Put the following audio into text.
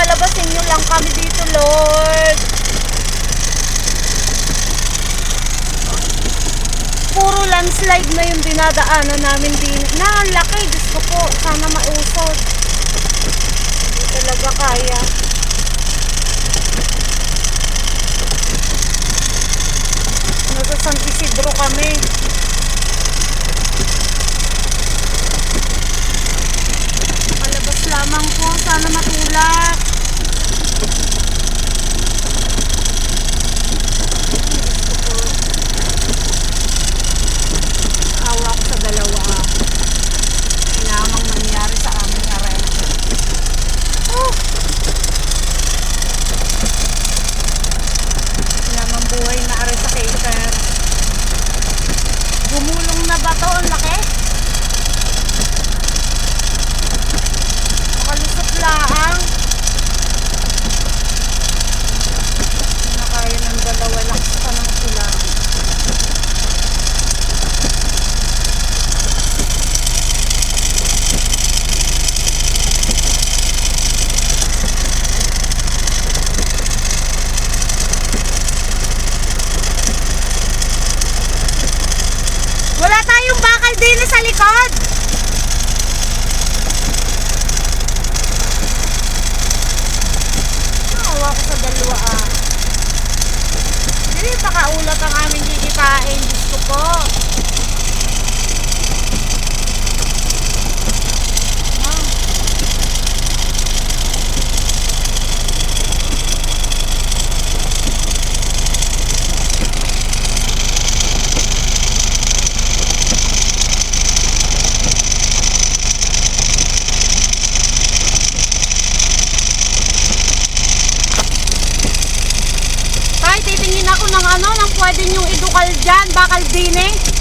palabasin nyo lang kami dito, Lord. Puro landslide na yung dinadaanan namin din. Na, ang laki. Diyos ko po, sana mausod. Hindi talaga kaya. Nasa San Isidro kami. Palabas lamang po, sana matulak. Awa ko sa dalawa. Kailangang mangyari sa aming arena. Kailangan buhay na are sa cater. Gumulong na ba to? Ang laki. Makalusot laang. Hindi na kaya ng dalawa. Lakas pa ng ulan. Wala tayong bakal din sa likod. Awa ko sa dalawa ah. Hindi, pakaulat ang aming kikitain. Diyos ko po. Titingin ako ng ano, ng pwede nyong idukal dyan, bakal dining.